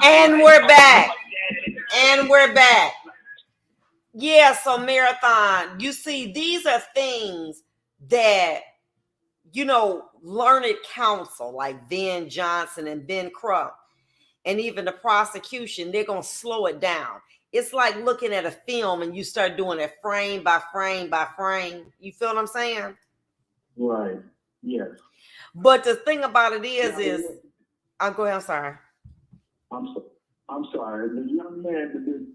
And we're back. And we're back. Yeah, so Marathon, you see, these are things that, learned counsel like Ben Johnson and Ben Crump, and even the prosecution, they're going to slow it down. It's like looking at a film and you start doing it frame by frame by frame. You feel what I'm saying? Right. Yes. But the thing about it is, I'll go ahead. I'm sorry. I'm sorry. Did the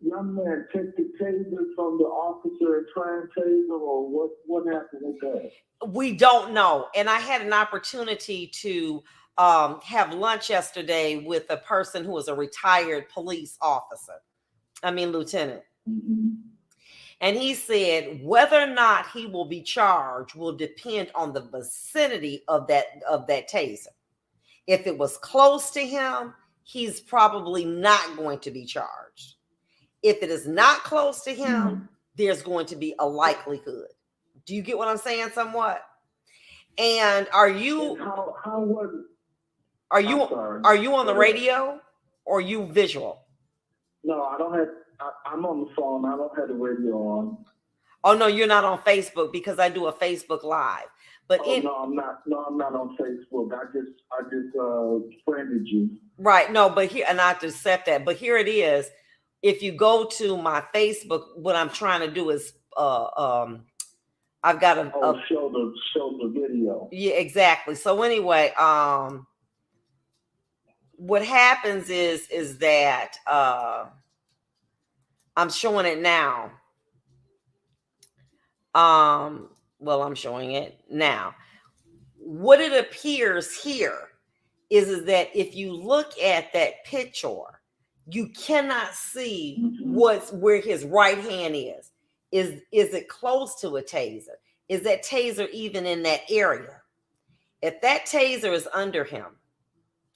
young man take the taser from the officer and try and taser, or what happened with that? We don't know. And I had an opportunity to have lunch yesterday with a person who was a retired police officer. Lieutenant. Mm-hmm. And he said whether or not he will be charged will depend on the vicinity of that taser. If it was close to him, he's probably not going to be charged. If it is not close to him, there's going to be a likelihood. Do you get what I'm saying somewhat? And are you are you on the radio or are you visual? No, I don't have. I'm on the phone. I don't have the radio on. Oh no, you're not on Facebook because I do a Facebook Live. But no, I'm not. No, I'm not on Facebook. I just friended you. Right. No, but here, and I have to accept that. But here it is. If you go to my Facebook, what I'm trying to do is I've got a show the video. Yeah, exactly. So anyway, what happens is that I'm showing it now. I'm showing it now. What it appears here is that if you look at that picture, you cannot see where his right hand is. Is it close to a taser? Is that taser even in that area? If that taser is under him,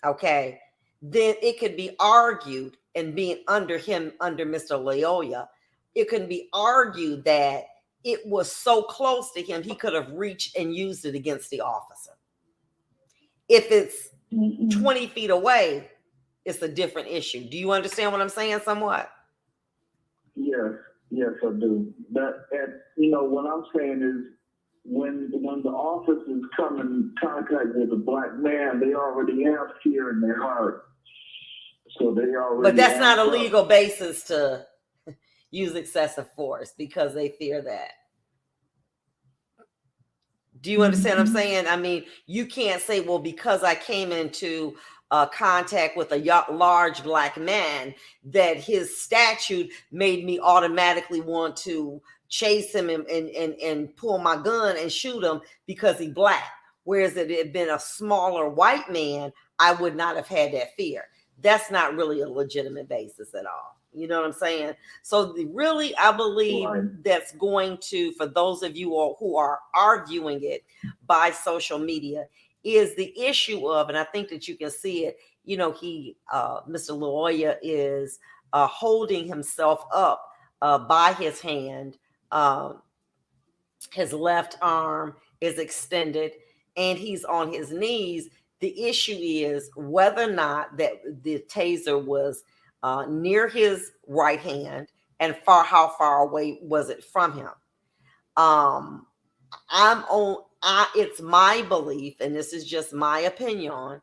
okay, then it could be argued, and being under him, under Mr. Loyola, it can be argued that it was so close to him, he could have reached and used it against the officer. If it's 20 feet away, it's a different issue. Do you understand what I'm saying somewhat? Yes, I do. What I'm saying is when the officers come in contact with a black man, they already have fear in their heart. So they already. But that's not a legal basis to use excessive force because they fear that. Do you understand what I'm saying? You can't say, well, because I came into contact with a large black man, that his statute made me automatically want to chase him and pull my gun and shoot him because he's black. Whereas if it had been a smaller white man, I would not have had that fear. That's not really a legitimate basis at all. You know what I'm saying? So really, I believe that's going to, for those of you who are arguing it by social media, is the issue of, and I think that you can see it, Mr. Loyola is holding himself up by his hand. His left arm is extended and he's on his knees. The issue is whether or not that the taser was near his right hand and how far away was it from him. It's my belief, and this is just my opinion,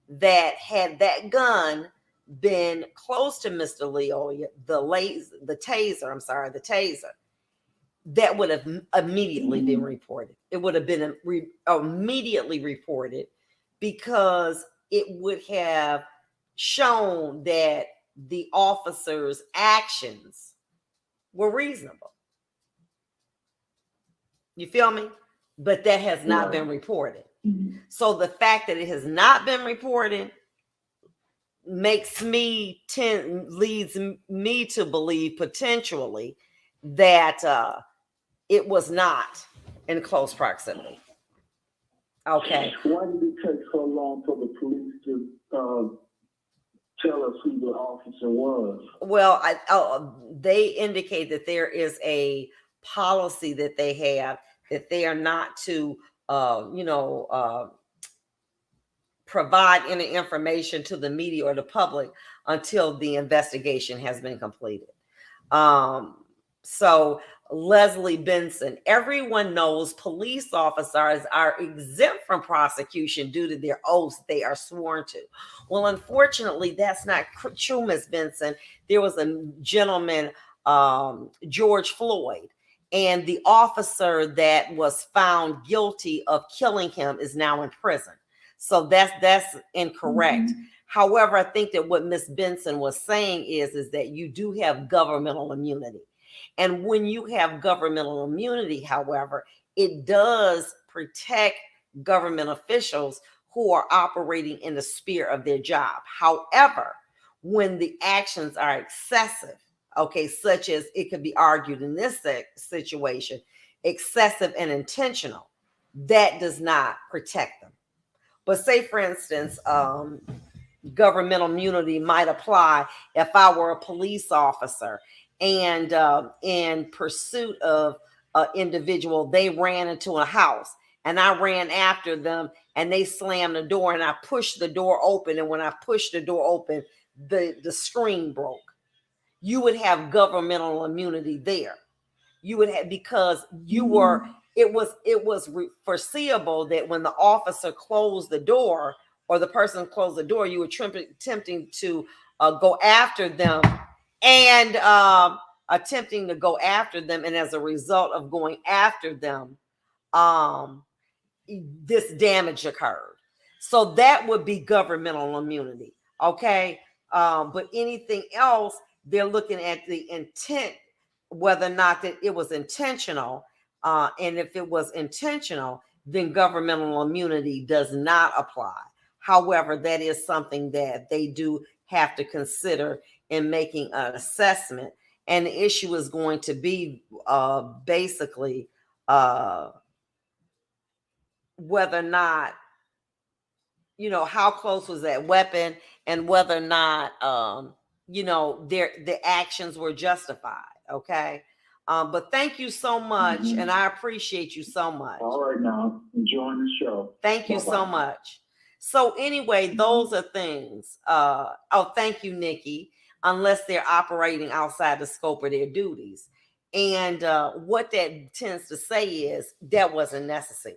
that had that gun been close to Mr. Loyola, the taser, that would have immediately been reported. It would have been immediately reported because it would have shown that the officer's actions were reasonable. You feel me? But that has not been reported. So the fact that it has not been reported leads me to believe potentially that it was not in close proximity. Okay. Why did it take so long for the police to tell us who the officer was? Well, they indicate that there is a policy that they have that they are not to, provide any information to the media or the public until the investigation has been completed. So Leslie Benson, everyone knows police officers are exempt from prosecution due to their oaths they are sworn to. Well, unfortunately, that's not true, Ms. Benson. There was a gentleman, George Floyd, and the officer that was found guilty of killing him is now in prison. So that's incorrect. Mm-hmm. However, I think that what Ms. Benson was saying is that you do have governmental immunity. And when you have governmental immunity, however, it does protect government officials who are operating in the sphere of their job. However, when the actions are excessive, okay, such as it could be argued in this situation, excessive and intentional, that does not protect them. But say, for instance, governmental immunity might apply if I were a police officer and in pursuit of an individual, they ran into a house and I ran after them and they slammed the door and I pushed the door open. And when I pushed the door open, the screen broke. You would have governmental immunity there. You would have, because you were, it was foreseeable that when the officer closed the door or the person closed the door, you were attempting to go after them and attempting to go after them. And as a result of going after them, this damage occurred. So that would be governmental immunity. Okay. But anything else, they're looking at the intent, whether or not that it was intentional. And if it was intentional, then governmental immunity does not apply. However, that is something that they do have to consider in making an assessment. And the issue is going to be basically whether or not, how close was that weapon and whether or not, the actions were justified. Okay. But thank you so much. Mm-hmm. And I appreciate you so much. All right, now enjoying the show. Thank you so much. So anyway, those are things. Thank you, Nikki. Unless they're operating outside the scope of their duties. And what that tends to say is that wasn't necessary.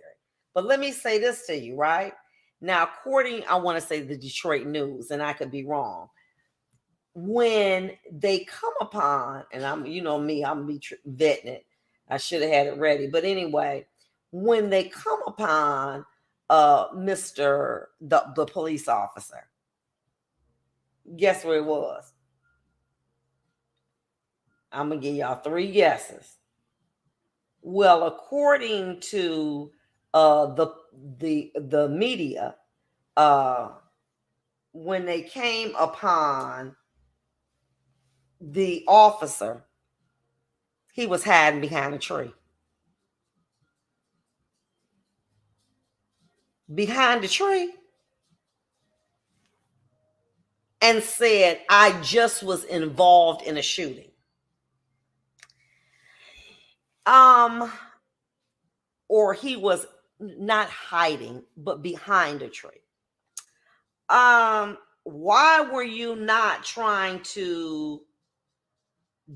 But let me say this to you, right? Now, I want to say the Detroit News, and I could be wrong. When they come upon, and I'm going to be vetting it. I should have had it ready. But anyway, when they come upon the police officer, guess where it was? I'm going to give y'all 3 guesses. Well, according to the media, when they came upon the officer, he was hiding behind a tree. Behind the tree. And said, I just was involved in a shooting. Or he was not hiding, but behind a tree. Why were you not trying to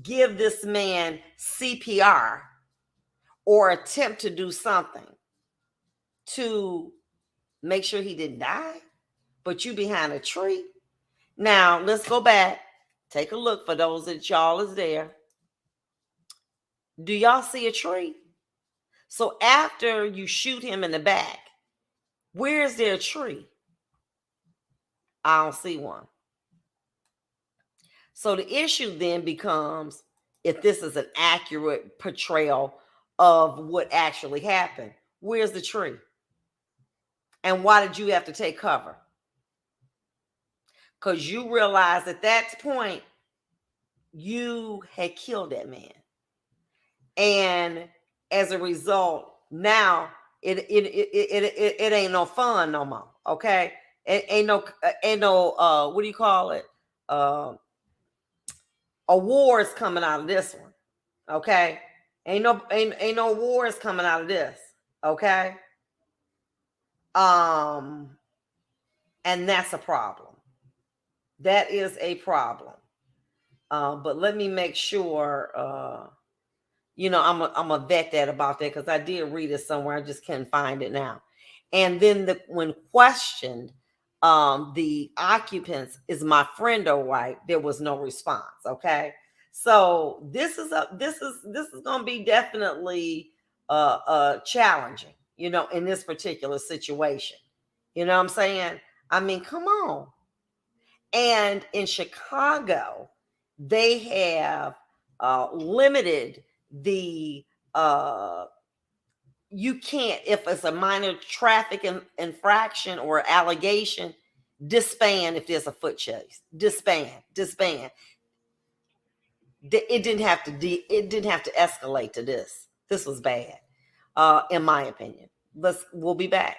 give this man CPR or attempt to do something to make sure he didn't die, but you behind a tree? Now, let's go back. Take a look for those that y'all is there. Do y'all see a tree? So after you shoot him in the back, where is there a tree? I don't see one. So the issue then becomes, if this is an accurate portrayal of what actually happened, where's the tree? And why did you have to take cover? Because you realized at that point, you had killed that man. And as a result, now it ain't no fun no more. Okay. It ain't no what do you call it? Awards coming out of this one. Okay. Ain't no awards coming out of this. Okay. And that's a problem. That is a problem. But let me make sure, I'm a vet that about that, because I did read it somewhere. I just can't find it now. And then when questioned, the occupants, is my friend or white, there was no response. Okay. So this is going to be definitely challenging, in this particular situation. You know what I'm saying? I mean, come on. And in Chicago, they have limited the you can't, if it's a minor traffic infraction or allegation, disband if there's a foot chase. Disband. It didn't have to escalate to this. This was bad, in my opinion. We'll be back.